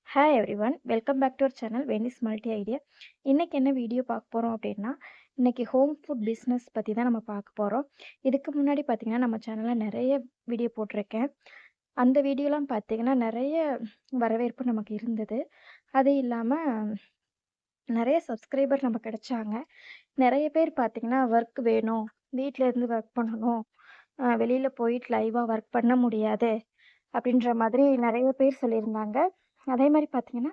Hi everyone welcome back to our channel Venice multi idea. இன்னைக்கு என்ன video பார்க்க போகிறோம் அப்படின்னா, இன்னைக்கு ஹோம் ஃபுட் பிஸ்னஸ் பற்றி தான் நம்ம பார்க்க போகிறோம். இதுக்கு முன்னாடி பார்த்தீங்கன்னா நம்ம சேனலில் நிறைய வீடியோ போட்டிருக்கேன். அந்த வீடியோலாம் பார்த்தீங்கன்னா நிறைய வரவேற்பு நமக்கு இருந்தது. அது இல்லாமல் நிறைய சப்ஸ்கிரைபர் நமக்கு கிடைச்சாங்க. நிறைய பேர் பார்த்தீங்கன்னா ஒர்க் வேணும், வீட்டில் இருந்து ஒர்க் பண்ணணும், வெளியில் போயிட்டு லைவாக ஒர்க் பண்ண முடியாது அப்படின்ற மாதிரி நிறைய பேர் சொல்லியிருந்தாங்க. அதே மாரி பார்த்தீங்கன்னா,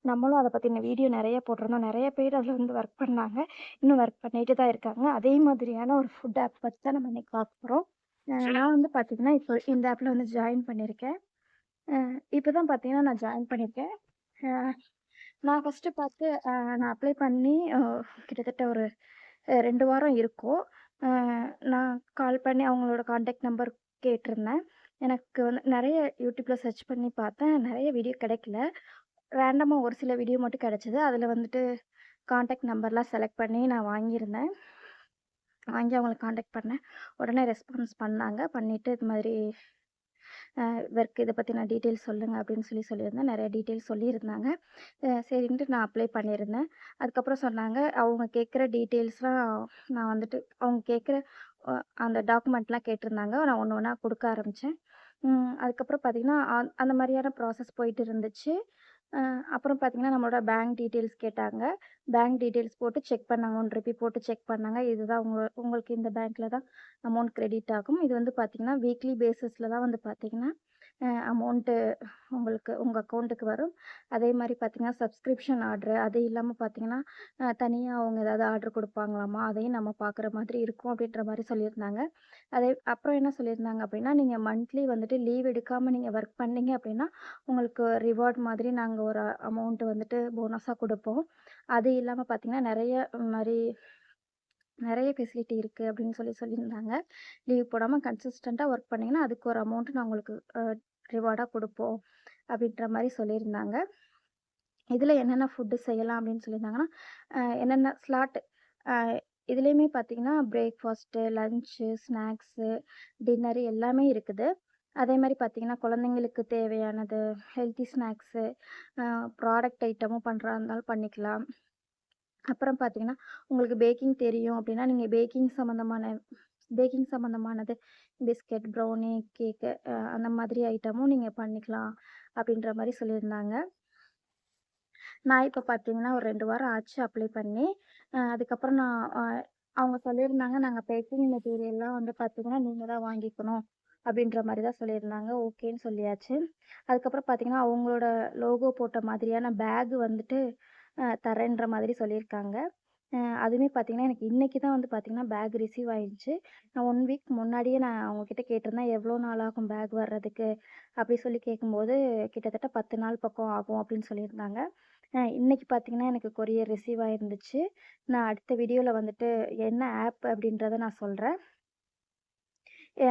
நம்மளும் அத பத்தின வீடியோ நெறைய போட்டிருந்தோம். நெறைய பேர் அதுல வந்து ஒர்க் பண்ணாங்க. இன்னும் ஒர்க் பண்ணிட்டு தான் இருக்காங்க. அதே மாதிரியான ஒரு ஃபுட் ஆப் பத்தி தான் நம்ம இன்னைக்கு பார்க்க போறோம். நான் வந்து பார்த்தீங்கன்னா, இப்போ இந்த ஆப்ல வந்து ஜாயின் பண்ணியிருக்கேன். அ இப்ப தான் பார்த்தீங்கன்னா, நான் ஜாயின் பண்ணியிருக்கேன். அ நான் ஃபர்ஸ்ட்டு பார்த்து நான் அப்ளை பண்ணி கிட்டத்தட்ட ஒரு 2 வாரம் இருக்கும். அ நான் கால் பண்ணி அவங்களோட கான்டாக்ட் நம்பர் கேட்டிருந்தேன். எனக்கு வந்து நெறைய யூடியூப்ல சர்ச் பண்ணி பார்த்தேன். நெறைய வீடியோ கிடைக்கல. ரேண்டமா ஒரு சில வீடியோ மட்டும் கிடைச்சது. அதில வந்துட்டு கான்டாக்ட் நம்பர்லாம் செலக்ட் பண்ணி நான் வாங்கியிருந்தேன். வாங்கி அவங்கள கான்டாக்ட் பண்ணேன். உடனே ரெஸ்பான்ஸ் பண்ணாங்க. பண்ணிட்டு இது மாதிரி ஒர்க் இத பத்தின டீட்டெயில்ஸ் சொல்லுங்க அப்படின்னு சொல்லியிருந்தேன். நெறைய டீட்டெயில்ஸ் சொல்லியிருந்தாங்க. சரின்ட்டு நான் அப்ளை பண்ணியிருந்தேன். அதுக்கப்புறம் சொன்னாங்க, அவங்க கேட்குற டீட்டெயில்ஸ்லாம் நான் வந்துட்டு அவங்க கேட்குற அ அந்த டாக்குமெண்ட்லாம் கேட்டிருந்தாங்க. நான் ஒண்ணு ஒண்ணா குடுக்க ஆரம்பிச்சேன். அதுக்கப்புறம் பார்த்தீங்கன்னா, அந்த மாரியான ப்ராசஸ் போயிட்டு இருந்துச்சு. அ அப்புறம் பார்த்தீங்கன்னா, நம்மளோட பேங்க் டீட்டெயில்ஸ் கேட்டாங்க. பேங்க் டீட்டெயில்ஸ் போட்டு செக் பண்ணாங்க. 1 ரூபி போட்டு செக் பண்ணாங்க. இதுதான் உங்களுக்கு இந்த பேங்க்ல தான் அமௌண்ட் கிரெடிட் ஆகும். இது வந்து பார்த்தீங்கன்னா, வீக்லி பேசிஸ்ல தான் வந்து பார்த்தீங்கன்னா, அமௌண்ட்டு உங்களுக்கு உங்க அக்கவுண்ட்டுக்கு வரும். அதே மாரி பார்த்தீங்கன்னா, சப்ஸ்கிரிப்ஷன் ஆர்டரு அது இல்லாம பார்த்தீங்கன்னா, தனியா அவங்க ஏதாவது ஆர்டர் குடுப்பாங்களாமா, அதையும் நம்ம பார்க்குற மாதிரி இருக்கும் அப்படின்ற மாரி சொல்லியிருந்தாங்க. அப்புறம் என்ன சொல்லியிருந்தாங்க அப்படின்னா, நீங்க மந்த்லி வந்துட்டு லீவ் எடுக்காம நீங்க ஒர்க் பண்ணீங்க அப்படின்னா, உங்களுக்கு ரிவார்ட் மாதிரி நாங்க ஒரு அமௌண்ட் வந்துட்டு போனஸா குடுப்போம். அது இல்லாம பார்த்தீங்கன்னா, நெறைய ஃபெசிலிட்டி இருக்கு அப்படின்னு சொல்லியிருந்தாங்க. லீவ் போடாம கன்சிஸ்டன்ட்டா ஒர்க் பண்ணீங்கன்னா, அதுக்கு ஒரு அமௌண்ட் நான் உங்களுக்கு ரிவார்டா குடுப்போம். அப்படின்ற மாரி சொல்லியிருந்தாங்க. இதில என்னென்ன ஃபுட்டு செய்யலாம் அப்படின்னு சொல்லியிருந்தாங்கன்னா, என்னென்ன ஸ்லாட் அ இதுலயுமே பார்த்தீங்கன்னா, பிரேக்ஃபாஸ்ட்டு, லஞ்ச்சு, ஸ்நாக்ஸு, டின்னரு எல்லாமே இருக்குது. அதேமாரி பார்த்தீங்கன்னா, குழந்தைங்களுக்கு தேவையானது ஹெல்த்தி ஸ்நாக்ஸு, அ ப்ராடக்ட் ஐட்டமும் பண்றதா இருந்தாலும் பண்ணிக்கலாம். அப்புறம் பார்த்தீங்கன்னா, உங்களுக்கு பேக்கிங் தெரியும் அப்படின்னா, நீங்க பேக்கிங் சம்மந்தமானது பிஸ்கட், ப்ரௌனி, கேக்கு அந்த மாதிரி ஐட்டமும் நீங்க பண்ணிக்கலாம். அப்படின்ற மாரி சொல்லியிருந்தாங்க. நான் இப்ப பார்த்தீங்கன்னா, ஒரு 2 வாரம் ஆச்சு அப்ளை பண்ணி. அதுக்கப்புறம் நான் அவங்க சொல்லியிருந்தாங்க, "நாங்க பேக்கிங் மெட்டீரியல்லாம் வந்து பார்த்தீங்கன்னா, நீங்க தான் வாங்கிக்கணும்." அப்படின்ற மாரி தான் சொல்லியிருந்தாங்க. ஓகேன்னு சொல்லியாச்சு. அதுக்கப்புறம் பார்த்தீங்கன்னா, அவங்களோட லோகோ போட்ட மாதிரியான பேக் வந்துட்டு தரேன்ற மாதிரி சொல்லியிருக்காங்க. அதுவுமே பார்த்தீங்கன்னா, எனக்கு இன்னைக்கு தான் வந்து பார்த்தீங்கன்னா, பேக் ரிசீவ் ஆயிருச்சு. நான் 1 வீக் முன்னாடியே நான் அவங்ககிட்ட கேட்டிருந்தேன், "எவ்வளோ நாள் ஆகும் பேக் வர்றதுக்கு?" அப்படி சொல்லி கேட்கும்போது, "கிட்டத்தட்ட 10 நாள் பக்கம் ஆகும்." அப்படின்னு சொல்லியிருந்தாங்க. இன்னைக்கு பார்த்தீங்கன்னா, எனக்கு கொரியர் ரிசீவ் ஆயிருந்துச்சு. நான் அடுத்த வீடியோல வந்துட்டு என்ன ஆப் அப்படின்றத நான் சொல்றேன். அ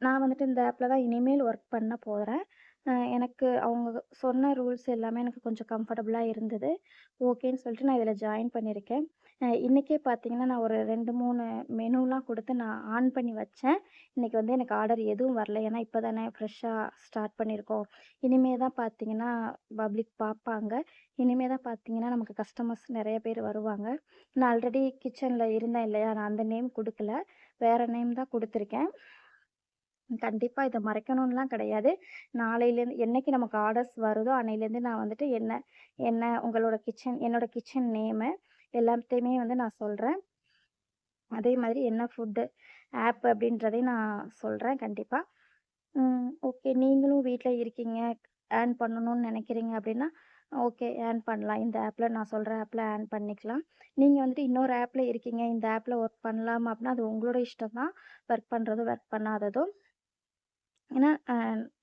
நான் வந்துட்டு இந்த ஆப்ல தான் இனிமேல் ஒர்க் பண்ண போறேன். எனக்கு அவங்க சொன்ன ரூல்ஸ் எல்லாமே எனக்கு கொஞ்சம் கம்ஃபர்டபுளா இருந்தது. ஓகேன்னு சொல்லிட்டு நான் இதில ஜாயின் பண்ணியிருக்கேன். இன்னைக்கே பார்த்தீங்கன்னா, நான் ஒரு 2, 3 மெனுலாம் குடுத்து நான் ஆன் பண்ணி வச்சேன். இன்னைக்கு வந்து எனக்கு ஆர்டர் எதுவும் வரல. ஏன்னா, இப்ப தானே ஃப்ரெஷ்ஷா ஸ்டார்ட் பண்ணியிருக்கோம். இனிமே தான் பார்த்தீங்கன்னா, பப்ளிக் பார்ப்பாங்க. இனிமே தான் பார்த்தீங்கன்னா, நமக்கு கஸ்டமர்ஸ் நெறைய பேர் வருவாங்க. நான் ஆல்ரெடி கிச்சன்ல இருந்தேன் இல்லையா? நான் அந்த நேம் குடுக்கல. வேற நேம் தான் குடுத்துருக்கேன். கண்டிப்பா இத மறைக்கணும்லாம் கிடையாது. நாளையிலேருந்து என்னைக்கு நமக்கு ஆர்டர்ஸ் வருதோ, அன்னையிலேருந்து நான் வந்துட்டு என்ன என்ன என்னோட கிச்சன் நேமு எல்லாத்தையுமே வந்து நான் சொல்றேன். அதே மாதிரி என்ன ஃபுட்டு ஆப் அப்படின்றதையும் நான் சொல்றேன் கண்டிப்பா. ஓகே. நீங்களும் வீட்ல இருக்கீங்க, ஏர்ன் பண்ணணும்னு நெனைக்கிறீங்க அப்படின்னா, ஓகே ஏர்ன் பண்ணலாம். இந்த ஆப்ல நான் சொல்ற ஆப்ல ஏர்ன் பண்ணிக்கலாம். நீங்க வந்துட்டு இன்னொரு ஆப்ல இருக்கீங்க, இந்த ஆப்ல ஒர்க் பண்ணலாமா அப்படின்னா, அது உங்களோட இஷ்டம் தான். ஒர்க் பண்றதும், ஒர்க் பண்ணாததும். ஏன்னா,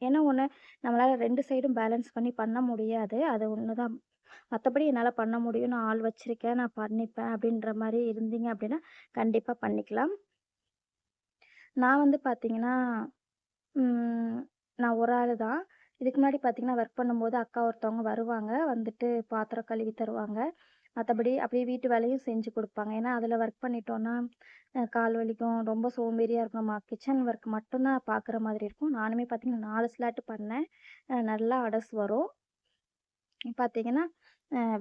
ஏன்னா ஒண்ணு நம்மளால 2 சைடும் பேலன்ஸ் பண்ணி பண்ண முடியாது. அது ஒண்ணு தான். மத்தபடி என்னால பண்ண முடியும். நான் ஆள் வச்சிருக்கேன். நான் பண்ணிப்பேன் அப்படின்ற மாரி இருந்தீங்க அப்படின்னா, கண்டிப்பா பண்ணிக்கலாம். நான் வந்து பார்த்தீங்கன்னா, ம் நான் ஒரு ஆளு தான். இதுக்கு முன்னாடி பார்த்தீங்கன்னா, ஒர்க் பண்ணும்போது அக்கா ஒருத்தவங்க வருவாங்க. வந்துட்டு பாத்திரம் கழுவி தருவாங்க. மத்தபடி அப்படியே வீட்டு வேலையும் செஞ்சு குடுப்பாங்க. ஏன்னா, அதில ஒர்க் பண்ணிட்டோம்னா, கால் வலிக்கும். ரொம்ப சோம்பேறியா இருக்கும். நம்ம கிச்சன் ஒர்க் மட்டும் தான் பார்க்குற மாதிரி இருக்கும். நானுமே பார்த்தீங்கன்னா 4 ஸ்லாட் பண்ணேன். நல்லா அடஸ் வரும். பார்த்தீங்கன்னா,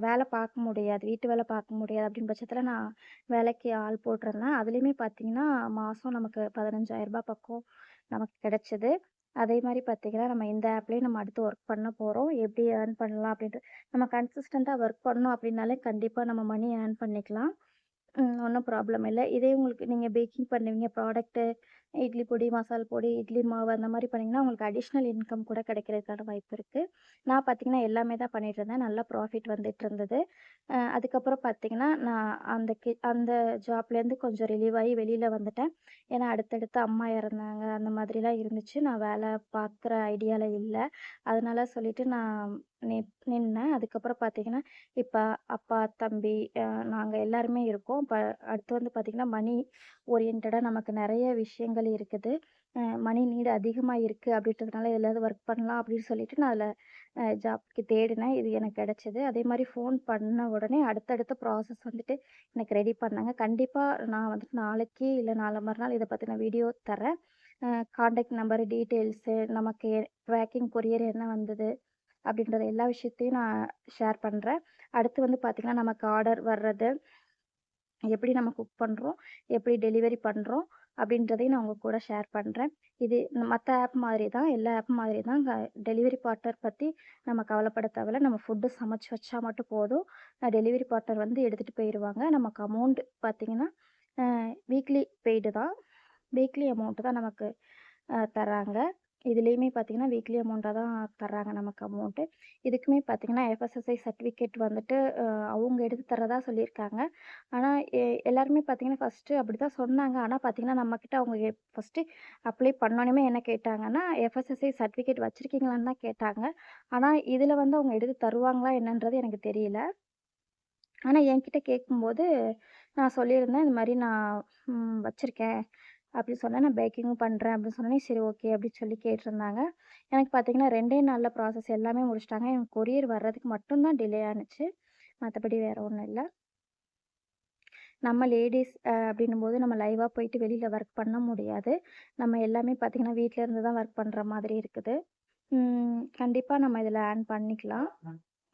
வேலை பார்க்க முடியாது. வீட்டு வேலை பார்க்க முடியாது அப்படின்னு பட்சத்தில நான் வேலைக்கு ஆள் போட்டிருந்தேன். அதுலயுமே பார்த்தீங்கன்னா, மாசம் நமக்கு ரூ. 15,000 பக்கம் நமக்கு கிடைச்சது. அதே மாரி பார்த்தீங்கன்னா, நம்ம இந்த ஆப்லயும் நம்ம அடுத்து ஒர்க் பண்ண போறோம். எப்படி ஏர்ன் பண்ணலாம் அப்படின்ட்டு நம்ம கன்சிஸ்டன்ட்டா ஒர்க் பண்ணோம் அப்படின்னாலே கண்டிப்பா நம்ம மணி ஏர்ன் பண்ணிக்கலாம். ஒண்ணும் ப்ராப்ளம் இல்ல. இதே உங்களுக்கு நீங்க பேக்கிங் பண்ணுவீங்க, ப்ராடக்ட்டு இட்லி பொடி, மசால் பொடி, இட்லி மாவு அந்த மாரி பண்ணீங்கன்னா, உங்களுக்கு அடிஷ்னல் இன்கம் கூட கிடைக்கிறதுக்கான வாய்ப்பு இருக்கு. நான் பார்த்தீங்கன்னா, எல்லாமே தான் பண்ணிட்டுருந்தேன். நல்லா ப்ராஃபிட் வந்துட்டுருந்தது. அதுக்கப்புறம் பார்த்தீங்கன்னா, நான் அந்த ஜாப்லேருந்து கொஞ்சம் ரிலீவ் ஆயி வெளில வந்துட்டேன். ஏன்னா, அடுத்தடுத்து அம்மா இறந்தாங்க. அந்த மாதிரிலாம் இருந்துச்சு. நான் வேலை பார்க்குற ஐடியால இல்ல. அதனால சொல்லிட்டு நான் நி நின்னேன். அதுக்கப்புறம் பார்த்தீங்கன்னா, இப்ப அப்பா, தம்பி நாங்க எல்லாருமே இருக்கோம். அடுத்து வந்து பார்த்தீங்கன்னா, மணி ஓரியன்டடா நமக்கு நெறைய விஷயங்கள் இருக்குது. மணி நீட் அதிகமா இருக்கு அப்படின்றதுனால எதுலயாவது ஒர்க் பண்ணலாம் அப்படின்னு சொல்லிட்டு நான் அதில ஜாப்க்கு தேடினேன். இது எனக்கு கிடைச்சது. அதேமாரி ஃபோன் பண்ண உடனே அடுத்தடுத்த ப்ராசஸ் வந்துட்டு எனக்கு ரெடி பண்ணாங்க. கண்டிப்பா நான் வந்துட்டு நாளைக்கு இல்ல நாளை மறுநாள் இத பத்தின வீடியோ தர்றேன். அ கான்டாக்ட் நம்பர், டீட்டெயில்ஸு, நமக்கு ட்ராக்கிங் கொரியர் என்ன வந்தது அப்படின்றத எல்லா விஷயத்தையும் நான் ஷேர் பண்றேன். அடுத்து வந்து பார்த்தீங்கன்னா, நமக்கு ஆர்டர் வர்றது, எப்படி நம்ம குக் பண்றோம், எப்படி டெலிவரி பண்றோம் அப்படின்றதையும் நான் உங்க கூட ஷேர் பண்றேன். இது மத்த ஆப் மாதிரி தான், எல்லா ஆப் மாதிரி தான். டெலிவரி பார்ட்னர் பத்தி நம்ம கவலைப்பட தேவையில்ல. நம்ம ஃபுட்டு சமைச்சு வச்சா மட்டும் போதும். டெலிவரி பார்ட்னர் வந்து எடுத்துட்டு போயிருவாங்க. நமக்கு அமௌண்ட் பார்த்தீங்கன்னா, அ வீக்லி பெய்டு தான். வீக்லி அமௌண்ட் தான் நமக்கு தர்றாங்க. இதுலயுமே பார்த்தீங்கன்னா, வீக்லி அமௌண்ட்டா தான் தர்றாங்க நமக்கு அமௌண்ட்டு. இதுக்குமே பார்த்தீங்கன்னா, எஃப்எஸ்எஸ்ஐ சர்டிஃபிகேட் வந்துட்டு அவங்க எடுத்து தர்றதா சொல்லியிருக்காங்க. ஆனா, எல்லாருமே பார்த்தீங்கன்னா, ஃபர்ஸ்ட்டு அப்படிதான் சொன்னாங்க. ஆனா பார்த்தீங்கன்னா, நம்மகிட்ட அவங்க ஃபர்ஸ்ட்டு அப்ளை பண்ணோனயுமே என்ன கேட்டாங்கன்னா, எஃப்எஸ்எஸ்ஐ சர்டிஃபிகேட் வச்சிருக்கீங்களான்னு தான் கேட்டாங்க. ஆனா, இதுல வந்து அவங்க எடுத்து தருவாங்களா என்னன்றது எனக்கு தெரியல. ஆனா, என்கிட்ட கேட்கும்போது, நான் சொல்லியிருந்தேன். இந்த மாரி நான் வச்சிருக்கேன். அப்படி சொன்னேன். நான் பேக்கிங்கும் பண்றேன் அப்படின்னு சொன்னோனே, சரி ஓகே அப்படின்னு சொல்லி கேட்டிருந்தாங்க. எனக்கு பார்த்தீங்கன்னா 2டே நாள்ல ப்ராசஸ் எல்லாமே முடிச்சுட்டாங்க. எனக்கு கொரியர் வர்றதுக்கு மட்டும் தான் டிலே ஆனுச்சு. மத்தபடி வேற ஒண்ணும் இல்ல. நம்ம லேடீஸ் அப்படின்னும்போது நம்ம லைவா போயிட்டு வெளியில ஒர்க் பண்ண முடியாது. நம்ம எல்லாமே பார்த்தீங்கன்னா, வீட்ல இருந்து தான் ஒர்க் பண்ற மாதிரி இருக்குது. கண்டிப்பா நம்ம இதில ஏர்ன் பண்ணிக்கலாம்.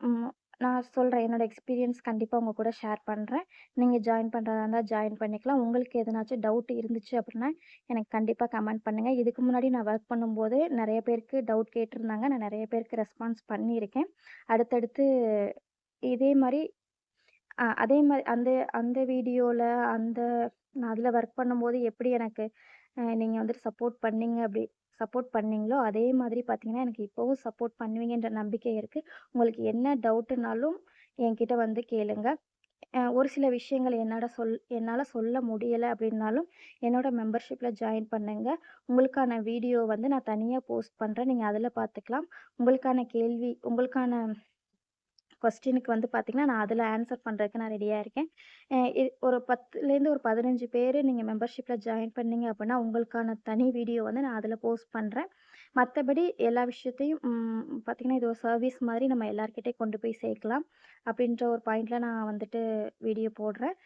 ம். நான் சொல்றேன். என்னோட எக்ஸ்பீரியன்ஸ் கண்டிப்பா உங்க கூட ஷேர் பண்றேன். நீங்க ஜாயின் பண்றதா இருந்தா ஜாயின் பண்ணிக்கலாம். உங்களுக்கு எதனாச்சும் டவுட் இருந்துச்சு அப்டின்னா, எனக்கு கண்டிப்பா கமெண்ட் பண்ணுங்க. இதுக்கு முன்னாடி நான் ஒர்க் பண்ணும்போது நெறைய பேருக்கு டவுட் கேட்டிருந்தாங்க. நான் நெறைய பேருக்கு ரெஸ்பான்ஸ் பண்ணியிருக்கேன். அடுத்தடுத்து இதே மாரி அதே மாரி அந்த அந்த வீடியோல அந்த நான் அதில ஒர்க் பண்ணும்போது எப்படி எனக்கு நீங்க வந்துட்டு சப்போர்ட் பண்ணீங்களோ, அதே மாதிரி பார்த்தீங்கன்னா, எனக்கு இப்பவும் சப்போர்ட் பண்ணுவீங்கன்ற நம்பிக்கை இருக்கு. உங்களுக்கு என்ன டவுட்டுனாலும் என்கிட்ட வந்து கேளுங்க. ஒரு சில விஷயங்கள் என்னால சொல்ல முடியல அப்படின்னாலும், என்னோட மெம்பர்ஷிப்ல ஜாயின் பண்ணுங்க. உங்களுக்கான வீடியோ வந்து நான் தனியா போஸ்ட் பண்றேன். நீங்க அதில பார்த்துக்கலாம். உங்களுக்கான கொஸ்டினுக்கு வந்து பார்த்தீங்கன்னா, நான் அதில ஆன்சர் பண்றதுக்கு நான் ரெடியா இருக்கேன். ஒரு 10லேருந்து ஒரு 15 பேரு நீங்க மெம்பர்ஷிப்ல ஜாயின் பண்ணீங்க அப்படின்னா, உங்களுக்கான தனி வீடியோ வந்து நான் அதில போஸ்ட் பண்றேன். மத்தபடி எல்லா விஷயத்தையும் பார்த்தீங்கன்னா, இது ஒரு சர்வீஸ் மாரி நம்ம எல்லார்கிட்டயும் கொண்டு போய் சேர்க்கலாம். அப்படின்ற ஒரு பாயிண்ட்ல நான் வந்துட்டு வீடியோ போடுறேன்.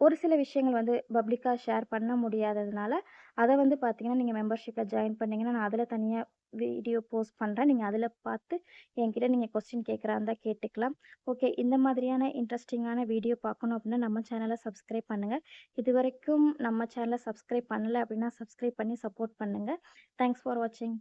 ஒரு சில விஷயங்கள் வந்து பப்ளிக்கா ஷேர் பண்ண முடியாததுனால, அத வந்து பார்த்தீங்கன்னா, நீங்க மெம்பர்ஷிப்ல ஜாயின் பண்ணீங்கன்னா, நான் அதில தனியா வீடியோ போஸ்ட் பண்றேன். நீங்க அதில பார்த்து என்கிட்ட நீங்க கொஸ்டின் கேட்கறா இருந்தா கேட்டுக்கலாம். ஓகே. இந்த மாதிரியான இன்ட்ரஸ்டிங்கான வீடியோ பார்க்கணும் அப்படின்னா, நம்ம சேனல சப்ஸ்கிரைப் பண்ணுங்க. இதுவரைக்கும் நம்ம சேனல சப்ஸ்கிரைப் பண்ணல அப்படின்னா, சப்ஸ்கிரைப் பண்ணி சப்போர்ட் பண்ணுங்க. தேங்க்ஸ் ஃபார் வாட்சிங்.